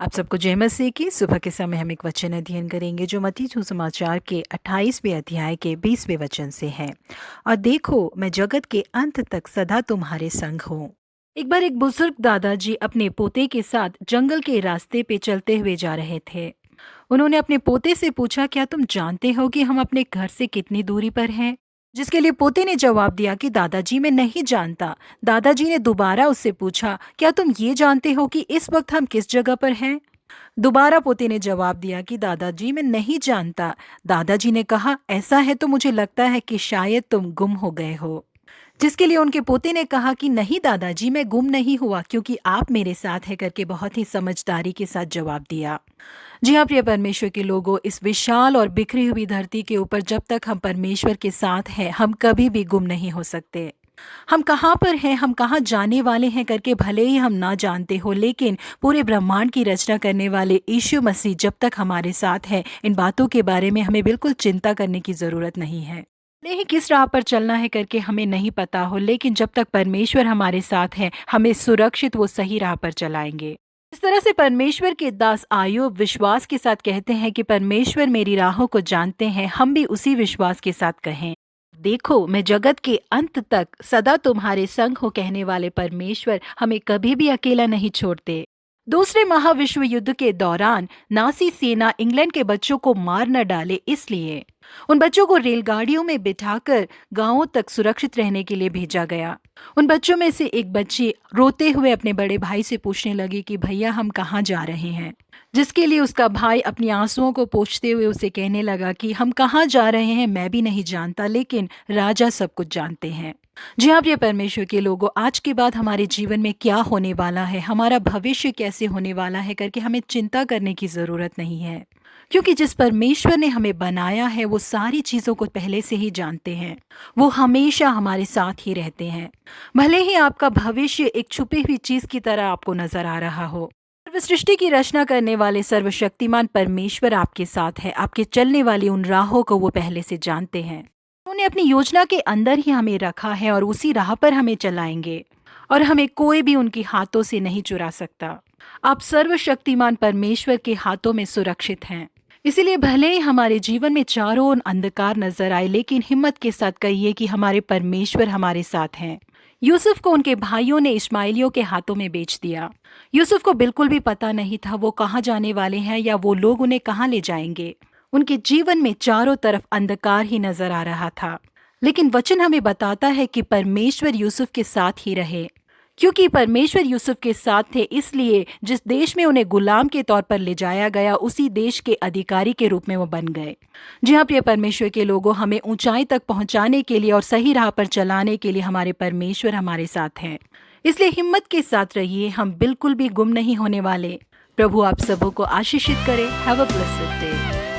आप सबको जय मसीह की। सुबह के समय हम एक वचन अध्ययन करेंगे जो मत्ती सुसमाचार के 28वें अध्याय के 20वें वचन से है। और देखो, मैं जगत के अंत तक सदा तुम्हारे संग हूँ। एक बार एक बुजुर्ग दादाजी अपने पोते के साथ जंगल के रास्ते पे चलते हुए जा रहे थे। उन्होंने अपने पोते से पूछा, क्या तुम जानते हो कि हम अपने घर से कितनी दूरी पर हैं? जिसके लिए पोते ने जवाब दिया कि दादाजी, मैं नहीं जानता। दादाजी ने दोबारा उससे पूछा, क्या तुम ये जानते हो कि इस वक्त हम किस जगह पर हैं? दोबारा पोते ने जवाब दिया कि दादाजी, मैं नहीं जानता। दादाजी ने कहा, ऐसा है तो मुझे लगता है कि शायद तुम गुम हो गए हो। जिसके लिए उनके पोते ने कहा कि नहीं दादाजी, मैं गुम नहीं हुआ, क्योंकि आप मेरे साथ है करके बहुत ही समझदारी के साथ जवाब दिया। जी हाँ, प्रिय परमेश्वर के लोगों, इस विशाल और बिखरी हुई धरती के ऊपर जब तक हम परमेश्वर के साथ हैं, हम कभी भी गुम नहीं हो सकते। हम कहाँ पर हैं, हम कहाँ जाने वाले हैं करके भले ही हम ना जानते हो, लेकिन पूरे ब्रह्मांड की रचना करने वाले यीशु मसीह जब तक हमारे साथ है, इन बातों के बारे में हमें बिल्कुल चिंता करने की जरूरत नहीं है। भले ही किस राह पर चलना है करके हमें नहीं पता हो, लेकिन जब तक परमेश्वर हमारे साथ है, हमें सुरक्षित वो सही राह पर चलाएंगे। इस तरह से परमेश्वर के दास आयूब विश्वास के साथ कहते हैं कि परमेश्वर मेरी राहों को जानते हैं। हम भी उसी विश्वास के साथ कहें, देखो, मैं जगत के अंत तक सदा तुम्हारे संग हो कहने वाले परमेश्वर हमें कभी भी अकेला नहीं छोड़ते। दूसरे महाविश्व युद्ध के दौरान नासी सेना इंग्लैंड के बच्चों को मार न डाले, इसलिए उन बच्चों को रेलगाड़ियों में बिठाकर गांवों तक सुरक्षित रहने के लिए भेजा गया। उन बच्चों में से एक बच्ची रोते हुए अपने बड़े भाई से पूछने लगी कि भैया, हम कहाँ जा रहे हैं? जिसके लिए उसका भाई अपनी आंसुओं को पोंछते हुए उसे कहने लगा कि हम कहाँ जा रहे हैं मैं भी नहीं जानता, लेकिन राजा सब कुछ जानते हैं। जी हाँ, प्रिय परमेश्वर के लोगों, आज के बाद हमारे जीवन में क्या होने वाला है, हमारा भविष्य कैसे होने वाला है करके हमें चिंता करने की जरूरत नहीं है, क्योंकि जिस परमेश्वर ने हमें बनाया है वो सारी चीजों को पहले से ही जानते हैं। वो हमेशा हमारे साथ ही रहते हैं। भले ही आपका भविष्य एक छुपी हुई चीज की तरह आपको नजर आ रहा हो, सर्व सृष्टि की रचना करने वाले सर्वशक्तिमान परमेश्वर आपके साथ है। आपके चलने वाली उन राहों को वो पहले से जानते हैं। उन्होंने अपनी योजना के अंदर ही हमें रखा है और उसी राह पर हमें चलाएंगे, और हमें कोई भी उनके हाथों से नहीं चुरा सकता। आप सर्वशक्तिमान परमेश्वर के हाथों में सुरक्षित हैं। इसीलिए भले ही हमारे जीवन में चारों ओर अंधकार नजर आए, लेकिन हिम्मत के साथ कहिए कि हमारे परमेश्वर हमारे साथ हैं। यूसुफ को उनके भाइयों ने इस्माइलियों के हाथों में बेच दिया। यूसुफ को बिल्कुल भी पता नहीं था वो कहाँ जाने वाले हैं या वो लोग उन्हें कहाँ ले जाएंगे। उनके जीवन में चारों तरफ अंधकार ही नजर आ रहा था, लेकिन वचन हमें बताता है कि परमेश्वर यूसुफ के साथ ही रहे। क्योंकि परमेश्वर यूसुफ के साथ थे, इसलिए जिस देश में उन्हें गुलाम के तौर पर ले जाया गया, उसी देश के अधिकारी के रूप में वो बन गए। जी हाँ, प्रिय परमेश्वर के लोगों, हमें ऊंचाई तक पहुंचाने के लिए और सही राह पर चलाने के लिए हमारे परमेश्वर हमारे साथ हैं। इसलिए हिम्मत के साथ रहिए, हम बिल्कुल भी गुम नहीं होने वाले। प्रभु आप सबों को आशीषित करे। Have a blessed day.